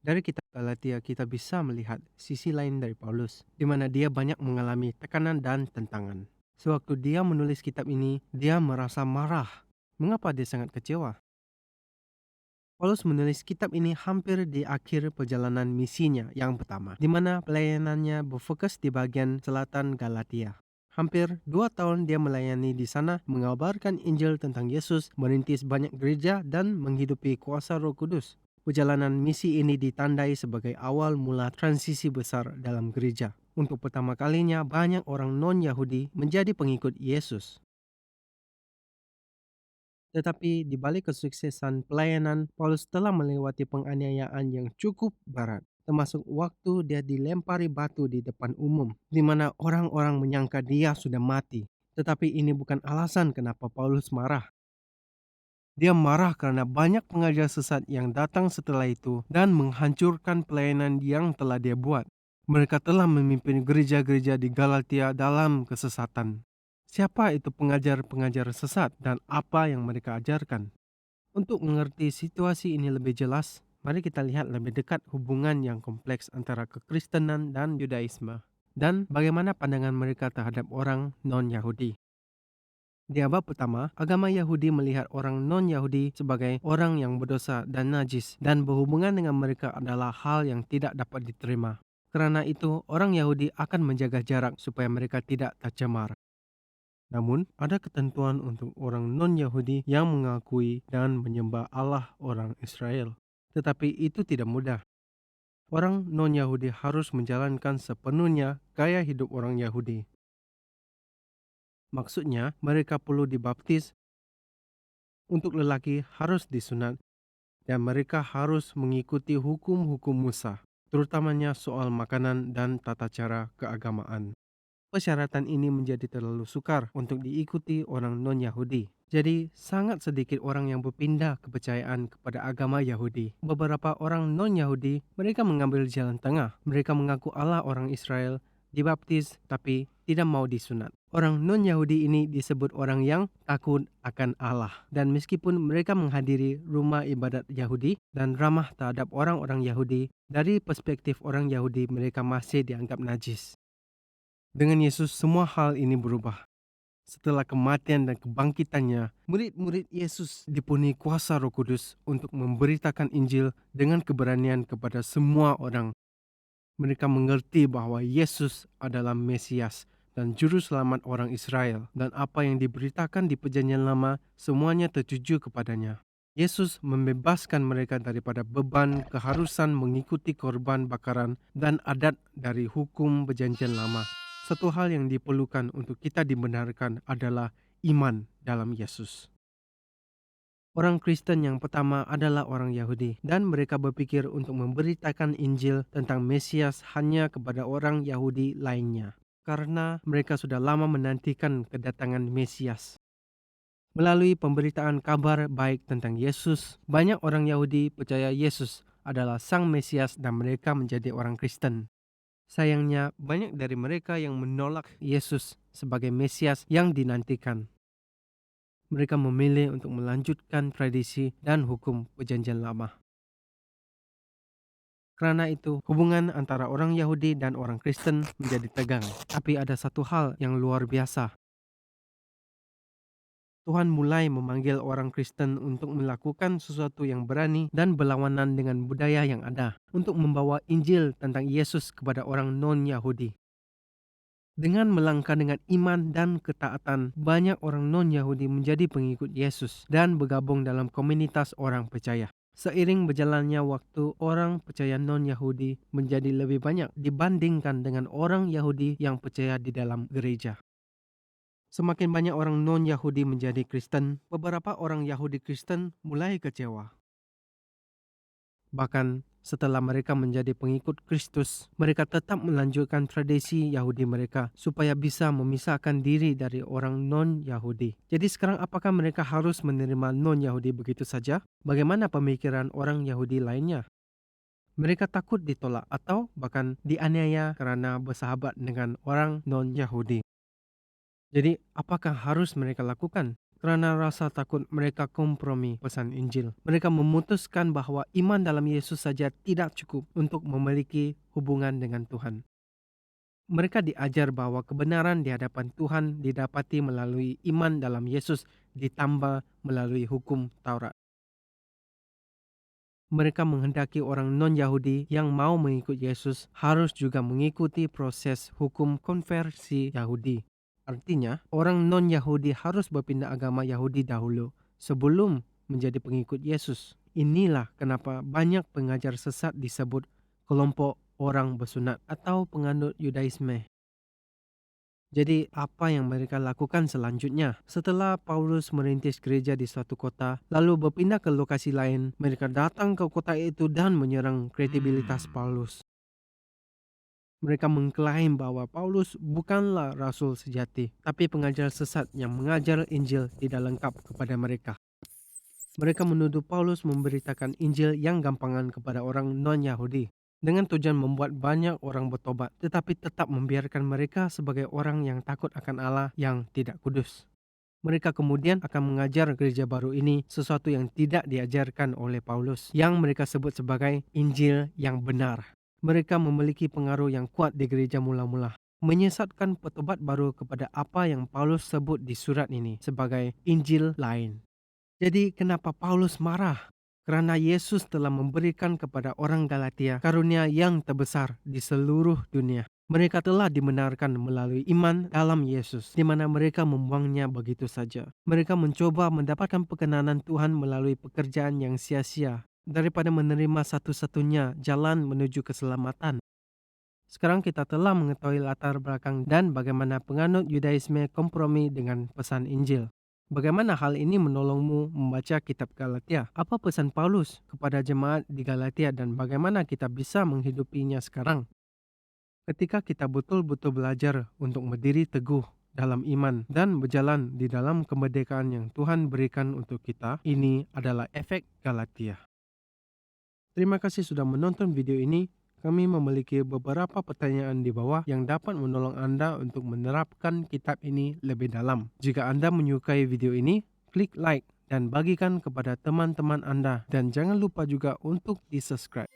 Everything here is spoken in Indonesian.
Dari kitab Galatia kita bisa melihat sisi lain dari Paulus, di mana dia banyak mengalami tekanan dan tentangan. Sewaktu dia menulis kitab ini, dia merasa marah. Mengapa dia sangat kecewa? Paulus menulis kitab ini hampir di akhir perjalanan misinya yang pertama, di mana pelayanannya berfokus di bagian selatan Galatia. Hampir 2 tahun dia melayani di sana, mengabarkan Injil tentang Yesus, merintis banyak gereja, dan menghidupi kuasa Roh Kudus. Perjalanan misi ini ditandai sebagai awal mula transisi besar dalam gereja. Untuk pertama kalinya, banyak orang non-Yahudi menjadi pengikut Yesus. Tetapi di balik kesuksesan pelayanan, Paulus telah melewati penganiayaan yang cukup berat, termasuk waktu dia dilempari batu di depan umum, di mana orang-orang menyangka dia sudah mati. Tetapi ini bukan alasan kenapa Paulus marah. Dia marah karena banyak pengajar sesat yang datang setelah itu dan menghancurkan pelayanan yang telah dia buat. Mereka telah memimpin gereja-gereja di Galatia dalam kesesatan. Siapa itu pengajar-pengajar sesat dan apa yang mereka ajarkan? Untuk mengerti situasi ini lebih jelas, mari kita lihat lebih dekat hubungan yang kompleks antara kekristenan dan Yudaisme, dan bagaimana pandangan mereka terhadap orang non-Yahudi. Di abad pertama, agama Yahudi melihat orang non-Yahudi sebagai orang yang berdosa dan najis, dan berhubungan dengan mereka adalah hal yang tidak dapat diterima. Karena itu, orang Yahudi akan menjaga jarak supaya mereka tidak tercemar. Namun, ada ketentuan untuk orang non-Yahudi yang mengakui dan menyembah Allah orang Israel. Tetapi itu tidak mudah. Orang non-Yahudi harus menjalankan sepenuhnya gaya hidup orang Yahudi. Maksudnya, mereka perlu dibaptis, untuk lelaki harus disunat, dan mereka harus mengikuti hukum-hukum Musa, terutamanya soal makanan dan tata cara keagamaan. Persyaratan ini menjadi terlalu sukar untuk diikuti orang non-Yahudi. Jadi, sangat sedikit orang yang berpindah kepercayaan kepada agama Yahudi. Beberapa orang non-Yahudi, mereka mengambil jalan tengah. Mereka mengaku Allah orang Israel, dibaptis, tapi tidak mau disunat. Orang non-Yahudi ini disebut orang yang takut akan Allah. Dan meskipun mereka menghadiri rumah ibadat Yahudi dan ramah terhadap orang-orang Yahudi, dari perspektif orang Yahudi mereka masih dianggap najis. Dengan Yesus, semua hal ini berubah. Setelah kematian dan kebangkitannya, murid-murid Yesus dipenuhi kuasa Roh Kudus untuk memberitakan Injil dengan keberanian kepada semua orang. Mereka mengerti bahwa Yesus adalah Mesias dan Juru Selamat orang Israel, dan apa yang diberitakan di Perjanjian Lama semuanya tertuju kepadanya. Yesus membebaskan mereka daripada beban keharusan mengikuti korban bakaran dan adat dari hukum Perjanjian Lama. Satu hal yang diperlukan untuk kita dibenarkan adalah iman dalam Yesus. Orang Kristen yang pertama adalah orang Yahudi, dan mereka berpikir untuk memberitakan Injil tentang Mesias hanya kepada orang Yahudi lainnya, karena mereka sudah lama menantikan kedatangan Mesias. Melalui pemberitaan kabar baik tentang Yesus, banyak orang Yahudi percaya Yesus adalah Sang Mesias dan mereka menjadi orang Kristen. Sayangnya, banyak dari mereka yang menolak Yesus sebagai Mesias yang dinantikan. Mereka memilih untuk melanjutkan tradisi dan hukum Perjanjian Lama. Karena itu, hubungan antara orang Yahudi dan orang Kristen menjadi tegang. Tapi ada satu hal yang luar biasa. Tuhan mulai memanggil orang Kristen untuk melakukan sesuatu yang berani dan berlawanan dengan budaya yang ada, untuk membawa Injil tentang Yesus kepada orang non-Yahudi. Dengan melangkah dengan iman dan ketaatan, banyak orang non-Yahudi menjadi pengikut Yesus dan bergabung dalam komunitas orang percaya. Seiring berjalannya waktu, orang percaya non-Yahudi menjadi lebih banyak dibandingkan dengan orang Yahudi yang percaya di dalam gereja. Semakin banyak orang non-Yahudi menjadi Kristen, beberapa orang Yahudi Kristen mulai kecewa. Bahkan setelah mereka menjadi pengikut Kristus, mereka tetap melanjutkan tradisi Yahudi mereka supaya bisa memisahkan diri dari orang non-Yahudi. Jadi sekarang apakah mereka harus menerima non-Yahudi begitu saja? Bagaimana pemikiran orang Yahudi lainnya? Mereka takut ditolak atau bahkan dianiaya karena bersahabat dengan orang non-Yahudi. Jadi, apakah harus mereka lakukan? Karena rasa takut, mereka kompromi pesan Injil. Mereka memutuskan bahwa iman dalam Yesus saja tidak cukup untuk memiliki hubungan dengan Tuhan. Mereka diajar bahwa kebenaran di hadapan Tuhan didapati melalui iman dalam Yesus ditambah melalui hukum Taurat. Mereka menghendaki orang non-Yahudi yang mau mengikut Yesus harus juga mengikuti proses hukum konversi Yahudi. Artinya, orang non-Yahudi harus berpindah agama Yahudi dahulu sebelum menjadi pengikut Yesus. Inilah kenapa banyak pengajar sesat disebut kelompok orang bersunat atau penganut Yudaisme. Jadi, apa yang mereka lakukan selanjutnya? Setelah Paulus merintis gereja di suatu kota, lalu berpindah ke lokasi lain, mereka datang ke kota itu dan menyerang kredibilitas Paulus. Mereka mengklaim bahwa Paulus bukanlah rasul sejati, tapi pengajar sesat yang mengajar Injil tidak lengkap kepada mereka. Mereka menuduh Paulus memberitakan Injil yang gampangan kepada orang non-Yahudi, dengan tujuan membuat banyak orang bertobat, tetapi tetap membiarkan mereka sebagai orang yang takut akan Allah yang tidak kudus. Mereka kemudian akan mengajar gereja baru ini sesuatu yang tidak diajarkan oleh Paulus, yang mereka sebut sebagai Injil yang benar. Mereka memiliki pengaruh yang kuat di gereja mula-mula, menyesatkan petobat baru kepada apa yang Paulus sebut di surat ini sebagai Injil lain. Jadi kenapa Paulus marah? Kerana Yesus telah memberikan kepada orang Galatia karunia yang terbesar di seluruh dunia. Mereka telah dibenarkan melalui iman dalam Yesus, di mana mereka membuangnya begitu saja. Mereka mencoba mendapatkan perkenanan Tuhan melalui pekerjaan yang sia-sia, daripada menerima satu-satunya jalan menuju keselamatan. Sekarang kita telah mengetahui latar belakang dan bagaimana penganut Yudaisme kompromi dengan pesan Injil. Bagaimana hal ini menolongmu membaca kitab Galatia? Apa pesan Paulus kepada jemaat di Galatia dan bagaimana kita bisa menghidupinya sekarang? Ketika kita betul-betul belajar untuk berdiri teguh dalam iman dan berjalan di dalam kemerdekaan yang Tuhan berikan untuk kita, ini adalah efek Galatia. Terima kasih sudah menonton video ini. Kami memiliki beberapa pertanyaan di bawah yang dapat menolong Anda untuk menerapkan kitab ini lebih dalam. Jika Anda menyukai video ini, klik like dan bagikan kepada teman-teman Anda. Dan jangan lupa juga untuk di-subscribe.